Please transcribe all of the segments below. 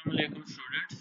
Assalamualaikum students.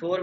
4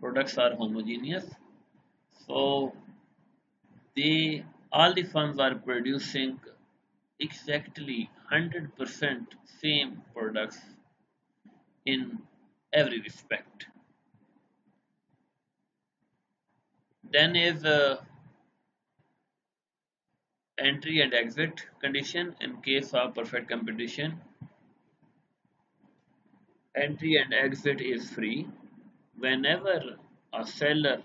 products are homogeneous, so all the firms are producing exactly 100% same products in every respect. Then is entry and exit condition in case of perfect competition. Entry and exit is free. Whenever a seller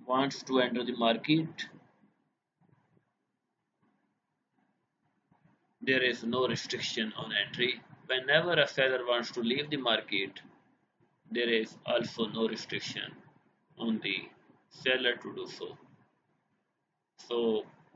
wants to enter the market, there is no restriction on entry. Whenever a seller wants to leave the market, there is also no restriction on the seller to do so. So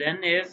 Then is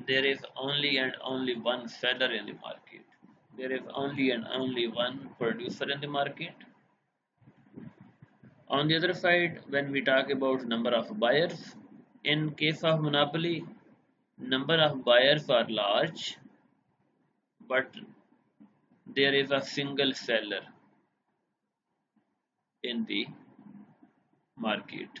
there is only and only one seller in the market. There is only and only one producer in the market. On the other side, when we talk about number of buyers, in case of monopoly, number of buyers are large, but there is a single seller in the market.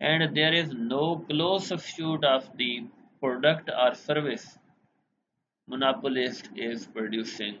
and there is no close substitute of the product or service monopolist is producing.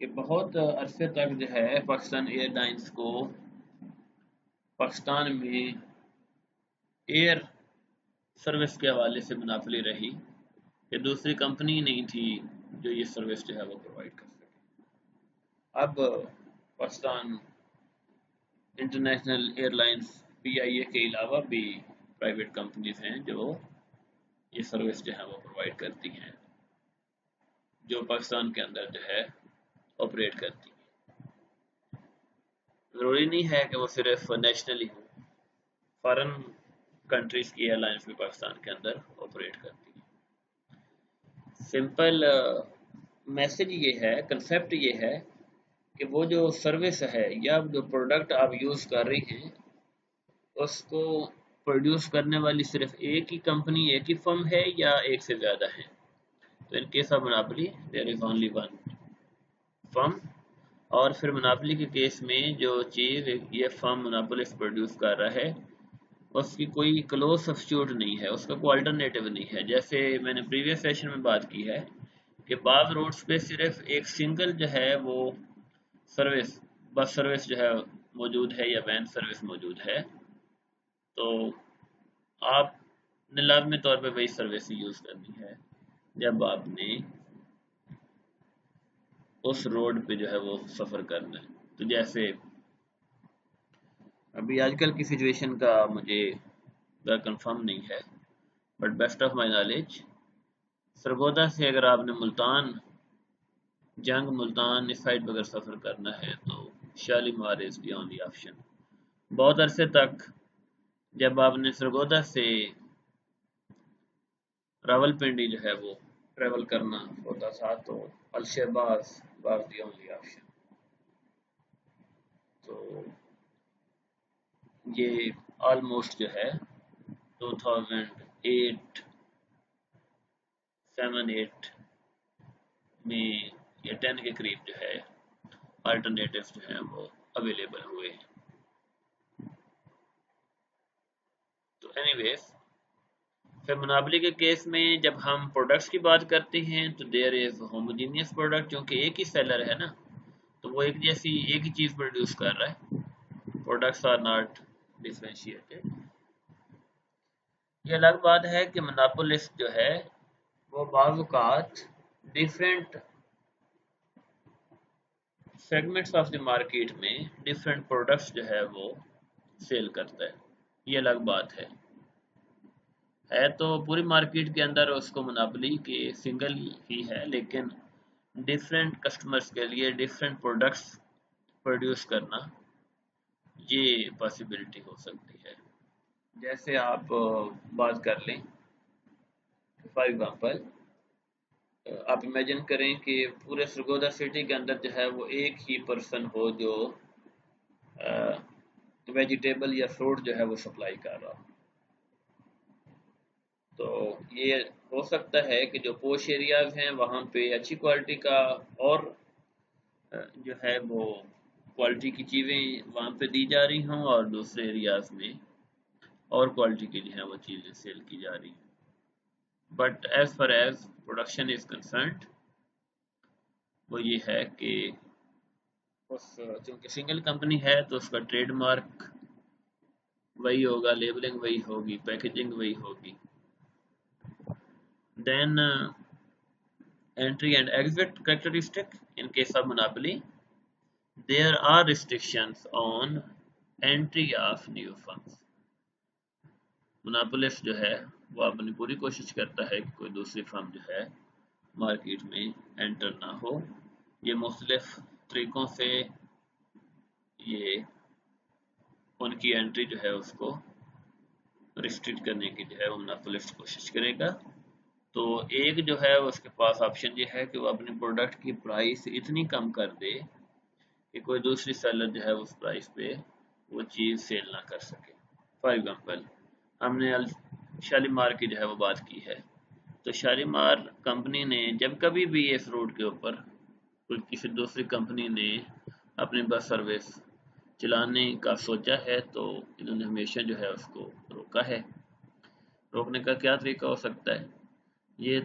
کہ بہت عرصے تک جو ہے Pakistan year lines کو پاکستان میں year service کے حوالے سے منافلی رہی کہ دوسری کمپنی نہیں تھی جو یہ سروس جو ہے وہ پرووائڈ کر سکے. اب Pakistan international air lines PIA کے علاوہ بھی پرائیویٹ کمپنیز ہیں جو یہ سروس جو ہے وہ پرووائڈ کرتی ہیں، جو پاکستان کے اندر جو ہے آپریٹ کرتی ہیں. ضروری نہیں ہے کہ وہ صرف نیشنلی ہوں، فارن کنٹریز کی ایئر لائنس بھی پاکستان کے اندر آپریٹ کرتی ہیں. سمپل میسج یہ ہے، کنسیپٹ یہ ہے کہ وہ جو سروس ہے یا جو پروڈکٹ آپ یوز کر رہی ہیں اس کو پروڈیوس کرنے والی صرف ایک ہی کمپنی، ایک ہی فرم ہے یا ایک سے زیادہ ہے. تو in case of monopoly there is only one فرم. اور پھر مناپلی کے کیس میں جو چیز یہ فرم مناپولس پروڈیوس کر رہا ہے اس کی کوئی کلوز سبسٹیوٹ نہیں ہے، اس کا کوئی الٹرنیٹیو نہیں ہے. جیسے میں نے پریویس سیشن میں بات کی ہے کہ بعض روڈز پہ صرف ایک سنگل جو ہے وہ سروس، بس سروس جو ہے موجود ہے یا وین سروس موجود ہے، تو آپ نے لازمی طور پہ وہی سروس یوز کرنی ہے جب آپ نے اس روڈ پہ جو ہے وہ سفر کرنا ہے. تو جیسے ابھی آج کل کی سچویشن کا مجھے کنفرم نہیں ہے، but best of my knowledge Sargodha سے اگر آپ نے ملتان اس سائڈ پہ اگر سفر کرنا ہے تو شالیمار از دی اونلی آپشن. بہت عرصے تک جب آپ نے سرگودا سے راول پنڈی جو ہے وہ ٹریول کرنا ہوتا تھا تو الشہباز واز دی اونلی آپشن. تو یہ آلموسٹ جو ہے 2008 7-8 میں یا 10 کے قریب جو ہے آلٹرنیٹیوز جو ہیں وہ اویلیبل ہوئے. تو اینی ویز پھر منابلی کے کیس میں جب ہم پروڈکٹس کی بات کرتے ہیں تو دیر از ہوموجینیس پروڈکٹ، کیونکہ ایک ہی سیلر ہے نا تو وہ ایک ہی چیز پروڈیوس کر رہا ہے. Products are not differentiated. یہ الگ بات ہے کہ مناپولسٹ جو ہے وہ بعض اوقات different segments of the market میں ڈفرینٹ پروڈکٹس جو ہے وہ سیل کرتا ہے. یہ الگ بات ہے تو پوری مارکیٹ کے اندر اس کو مناپلی کے سنگل ہی ہے، لیکن ڈفرینٹ کسٹمرز کے لیے ڈفرینٹ پروڈکٹس پروڈیوس کرنا یہ پاسبلٹی ہو سکتی ہے. جیسے آپ بات کر لیں فار ایگزامپل آپ امیجن کریں کہ پورے سرگودا سٹی کے اندر جو ہے وہ ایک ہی پرسن ہو جو ویجیٹیبل یا فروٹ جو ہے وہ سپلائی کر رہا ہو. تو یہ ہو سکتا ہے کہ جو پوش ایریاز ہیں وہاں پہ اچھی کوالٹی کا اور جو ہے وہ کوالٹی کی چیزیں وہاں پہ دی جا رہی ہوں اور دوسرے ایریاز میں اور کوالٹی کی جو ہے وہ چیزیں سیل کی جا رہی ہیں. But as far as production is concerned وہ یہ ہے کہ چونکہ سنگل کمپنی ہے تو اس کا ٹریڈ مارک وہی ہوگا، لیبلنگ وہی ہوگی، پیکیجنگ وہی ہوگی. Then entry and exit characteristic. In case of monopoly, there are restrictions on entry of new firms. monopolist جو ہے وہ اپنی پوری کوشش کرتا ہے کہ کوئی دوسری فرم جو ہے مارکیٹ میں انٹر نہ ہو. یہ مختلف طریقوں سے یہ ان کی انٹری جو ہے اس کو ریسٹرکٹ کرنے کی جو ہے وہ monopolist کوشش کرے گا. تو ایک جو ہے اس کے پاس آپشن یہ ہے کہ وہ اپنے پروڈکٹ کی پرائس اتنی کم کر دے کہ کوئی دوسری سیلر جو ہے اس پرائس پہ وہ چیز سیل نہ کر سکے. فار ایگزامپل ہم نے شالیمار کی جو ہے وہ بات کی ہے، تو شالیمار کمپنی نے جب کبھی بھی اس روڈ کے اوپر کسی دوسری کمپنی نے اپنی بس سروس چلانے کا سوچا ہے تو انہوں نے ہمیشہ جو ہے اس کو روکا ہے. روکنے کا کیا طریقہ ہو سکتا ہے؟ یہ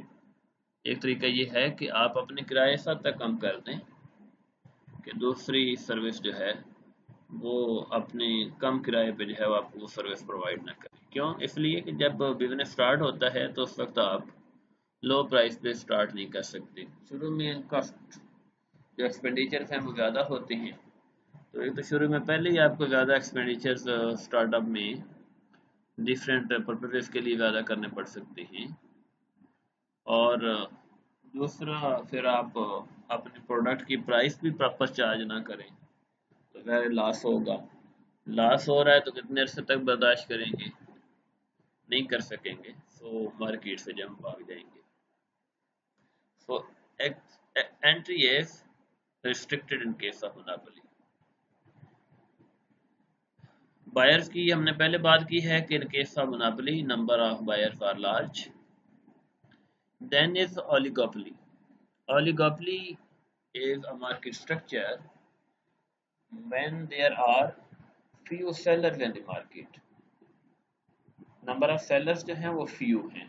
ایک طریقہ یہ ہے کہ آپ اپنے کرایہ سب تک کم کر دیں کہ دوسری سروس جو ہے وہ اپنے کم کرائے پہ جو ہے وہ آپ کو وہ سروس پرووائڈ نہ کرے. کیوں؟ اس لیے کہ جب بزنس سٹارٹ ہوتا ہے تو اس وقت آپ لو پرائس پہ سٹارٹ نہیں کر سکتے. شروع میں کاسٹ جو ایکسپینڈیچر ہیں وہ زیادہ ہوتے ہیں، تو ایک تو شروع میں پہلے ہی آپ کو زیادہ ایکسپینڈیچرز سٹارٹ اپ میں ڈفرینٹ پرپزز کے لیے زیادہ کرنے پڑ سکتے ہیں، اور دوسرا پھر آپ اپنے پروڈکٹ کی پرائس بھی پراپر چارج نہ کریں تو ظاہر لاس ہوگا. لاس ہو رہا ہے تو کتنے عرصے تک برداشت کریں گے؟ نہیں کر سکیں گے. سو مارکیٹ سے جم بھاگ جائیں گے. سو entry is restricted in case of monopoly. Buyers کی ہم نے پہلے بات کی ہے کہ in case of monopoly number of buyers are large. Then is oligopoly. Oligopoly is a market structure when there are few sellers in the market. Number of sellers جو ہیں وہ few ہیں.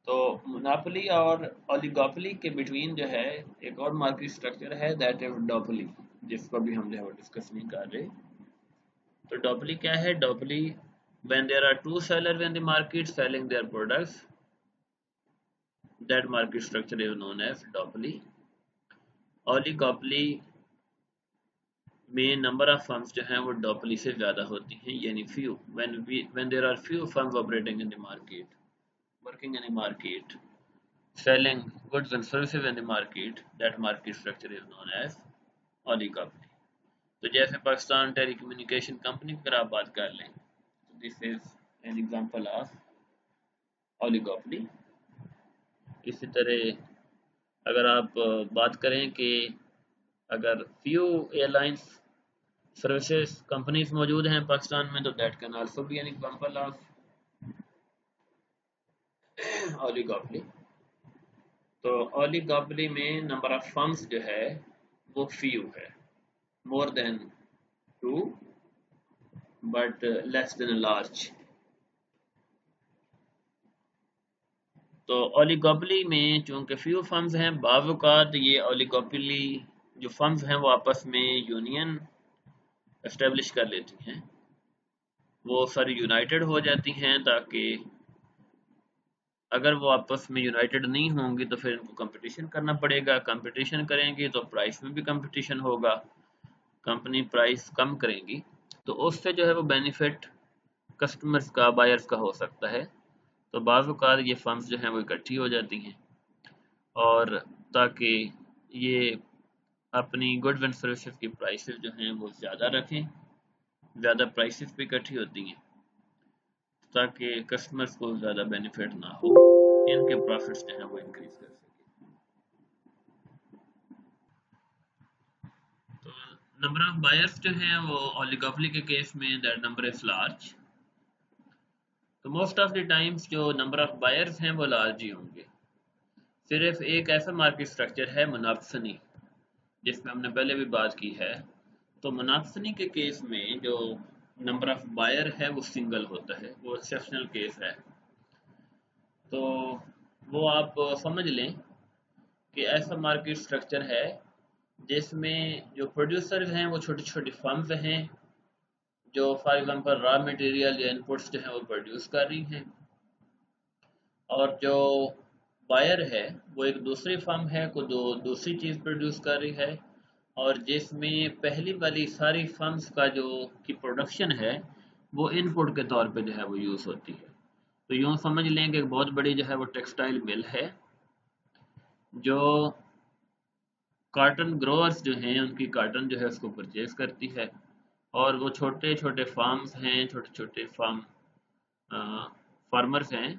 تو monopoly اور oligopoly کے between جو ہے ایک اور مارکیٹ سٹرکچر ہے that is duopoly، جس کو بھی ہم جو ہے وہ ڈسکس نہیں کر رہے. تو duopoly کیا ہے؟ duopoly when there are two sellers in the market selling their products, that market structure is known as duopoly. Oligopoly میں نمبر آف فرمز جو ہیں وہ duopoly سے زیادہ ہوتی ہیں، یعنی few when there are few firms operating in the market, working in the market, selling goods and services in the market, that market structure is known as oligopoly. تو جیسے پاکستان ٹیلی کمیونیکیشن کمپنی کی اگر آپ بات کر لیں، this is an example of oligopoly. اسی طرح اگر آپ بات کریں کہ اگر few airlines سروسز کمپنیز موجود ہیں پاکستان میں تو that can also be an example of oligopoly. تو اولیگوپلی میں نمبر آف فرمز جو ہے وہ فیو ہے، more than two but less than large. تو اولیگوپلی میں چونکہ فیو فرمز ہیں، بعض اوقات یہ اولیگوپلی جو فرمز ہیں وہ آپس میں یونین اسٹیبلش کر لیتی ہیں، وہ ساری یونائٹڈ ہو جاتی ہیں، تاکہ اگر وہ آپس میں یونائٹڈ نہیں ہوں گی تو پھر ان کو کمپٹیشن کرنا پڑے گا. کمپٹیشن کریں گی تو پرائس میں بھی کمپٹیشن ہوگا، کمپنی پرائس کم کریں گی تو اس سے جو ہے وہ بینیفٹ کسٹمرز کا، بائرز کا ہو سکتا ہے. تو بعض اوقات یہ فرمز جو ہیں وہ اکٹھی ہو جاتی ہیں، اور تاکہ یہ اپنی گڈز اینڈ سروسز کی پرائسز جو ہیں وہ زیادہ رکھیں، زیادہ پرائسز بھی اکٹھی ہوتی ہیں تاکہ کسٹمرز کو زیادہ بینیفٹ نہ ہو، ان کے پروفٹس جو ہیں وہ انکریز کر سکیں. تو نمبر آف بائرز جو ہیں وہ اولیگوپلی کے کیس میں دیٹ نمبر از لارج. تو موسٹ آف دی ٹائمز جو نمبر آف بائرز ہیں وہ لارج ہی ہوں گے. صرف ایک ایسا مارکیٹ سٹرکچر ہے منافسنی، جس میں ہم نے پہلے بھی بات کی ہے. تو منافسنی کے کیس میں جو نمبر آف بائر ہے وہ سنگل ہوتا ہے، وہ ایکسیپشنل کیس ہے. تو وہ آپ سمجھ لیں کہ ایسا مارکیٹ سٹرکچر ہے جس میں جو پروڈیوسرز ہیں وہ چھوٹی چھوٹی فرمز ہیں جو فار ایگزامپل را مٹیریل یا انپٹس جو ہیں وہ پروڈیوس کر رہی ہیں، اور جو بائر ہے وہ ایک دوسری فرم ہے کو دوسری چیز پروڈیوس کر رہی ہے، اور جس میں پہلی والی ساری فرمز کا جو کی پروڈکشن ہے وہ ان پٹ کے طور پہ جو ہے وہ یوز ہوتی ہے. تو یوں سمجھ لیں کہ ایک بہت بڑی جو ہے وہ ٹیکسٹائل مل ہے جو کاٹن گروورز جو ہیں ان کی کاٹن جو ہے اس کو پرچیز کرتی ہے، اور وہ چھوٹے چھوٹے فارمز ہیں، چھوٹے چھوٹے فارمرز ہیں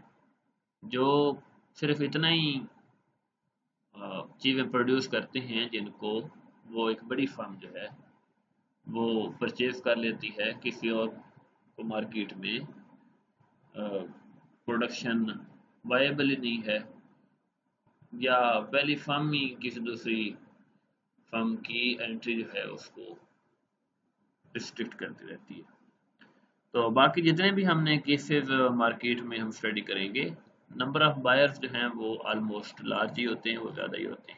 جو صرف اتنا ہی چیزیں پروڈیوس کرتے ہیں جن کو وہ ایک بڑی فارم جو ہے وہ پرچیز کر لیتی ہے. کسی اور کو مارکیٹ میں پروڈکشن وائبل ہی نہیں ہے، یا پہلی فرم ہی کسی دوسری فرم کی انٹری جو ہے اس کو ریسٹرکٹ کرتی رہتی ہے. تو باقی جتنے بھی ہم نے کیسز مارکیٹ میں ہم اسٹڈی کریں گے، نمبر آف بائرز جو ہیں وہ آلموسٹ لارج ہی ہوتے ہیں، وہ زیادہ ہی ہوتے ہیں.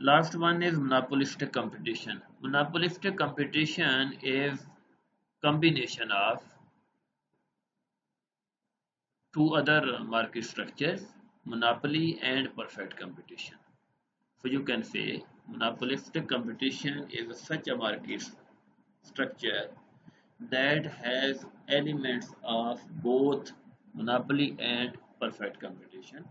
Last one is monopolistic competition. Monopolistic competition is combination of two other market structures, monopoly and perfect competition. So you can say monopolistic competition is such a market structure that has elements of both monopoly and perfect competition.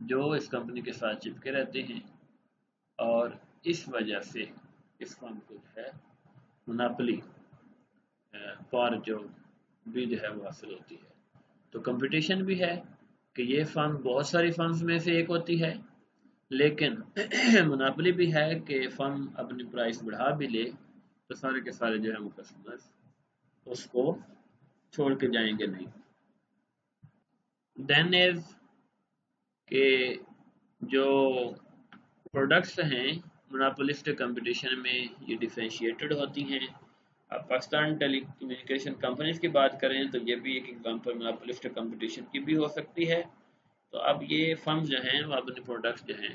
جو اس company کے ساتھ چپکے رہتے ہیں، اور اس وجہ سے اس فن کو جو ہے مناپلی پار جو بھی ہے وہ حاصل ہوتی ہے۔ تو کمپٹیشن بھی ہے کہ یہ فرم بہت ساری فرمز میں سے ایک ہوتی ہے، لیکن مناپلی بھی ہے کہ فرم اپنی پرائس بڑھا بھی لے تو سارے کے سارے جو ہے وہ کسٹمرز اس کو چھوڑ کے جائیں گے نہیں۔ دین از کہ جو پروڈکٹس ہیں مناپولسٹک کمپٹیشن میں یہ ڈیفرینشیٹڈ ہوتی ہیں۔ اب پاکستان ٹیلی کمیونیکیشن کمپنیز کی بات کریں تو یہ بھی ایک ایگزامپل مناپولسٹک کمپٹیشن کی بھی ہو سکتی ہے۔ تو اب یہ فرمز جو ہیں وہ اپنے پروڈکٹس جو ہیں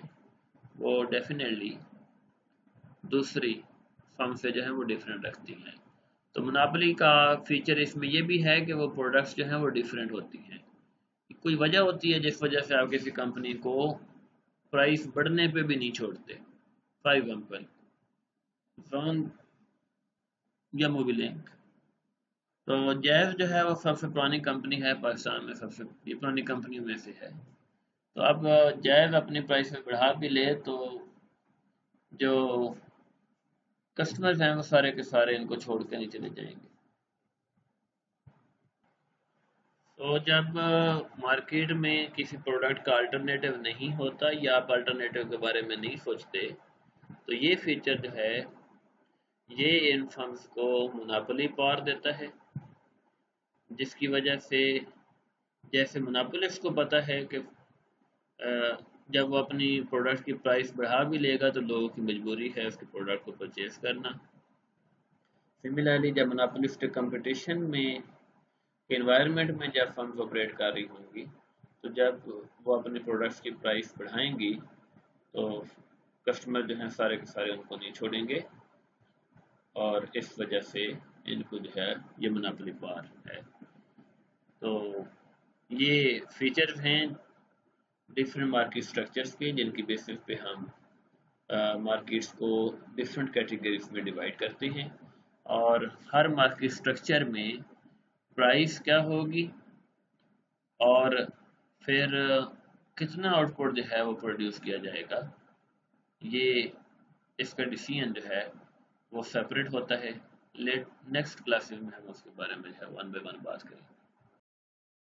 وہ ڈیفینیٹلی دوسری فرم سے جو ہے وہ ڈیفرنٹ رکھتی ہیں۔ تو مناپلی کا فیچر اس میں یہ بھی ہے کہ وہ پروڈکٹس جو ہیں وہ ڈیفرنٹ ہوتی ہیں۔ کوئی وجہ ہوتی ہے جس وجہ سے آپ کسی کمپنی کو پرائس بڑھنے پہ بھی نہیں چھوڑتے۔ فار ایگزامپل زون یا موبی لنک، تو جیز جو ہے وہ سب سے پرانی کمپنی ہے پاکستان میں، سب سے پرانی کمپنیوں میں سے ہے۔ تو اب جیز اپنی پرائس میں بڑھا بھی لے تو جو کسٹمرز ہیں وہ سارے کے سارے ان کو چھوڑ کے نہیں چلے جائیں گے۔ تو جب مارکیٹ میں کسی پروڈکٹ کا الٹرنیٹیو نہیں ہوتا یا آپ الٹرنیٹیو کے بارے میں نہیں سوچتے تو یہ فیچر جو ہے یہ ان فرمز کو مناپلی پاور دیتا ہے، جس کی وجہ سے جیسے مناپولس کو پتہ ہے کہ جب وہ اپنی پروڈکٹ کی پرائس بڑھا بھی لے گا تو لوگوں کی مجبوری ہے اس کے پروڈکٹ کو پرچیز کرنا۔ سملرلی جب مناپولسٹک کمپٹیشن میں انوائرمنٹ میں جب فرمز آپریٹ کر رہی ہوں گی تو جب وہ اپنے پروڈکٹس کی پرائس بڑھائیں گی تو کسٹمر جو ہیں سارے کے سارے ان کو نہیں چھوڑیں گے، اور اس وجہ سے ان کو جو ہے یہ مناپلی پاور ہے۔ تو یہ فیچرز ہیں ڈفرینٹ مارکیٹ سٹرکچرز کے جن کی بیسس پہ ہم مارکیٹس کو ڈفرینٹ کیٹیگریز میں ڈیوائڈ کرتے ہیں، اور ہر مارکیٹ سٹرکچر میں پرائس کیا ہوگی اور پھر کتنا آؤٹ پٹ جو ہے وہ پروڈیوس کیا جائے گا، یہ اس کا ڈیسیژن جو ہے وہ سیپریٹ ہوتا ہے۔ نیکسٹ کلاسز میں ہم اس کے بارے میں جو ہے ون بائی ون بات کریں گے۔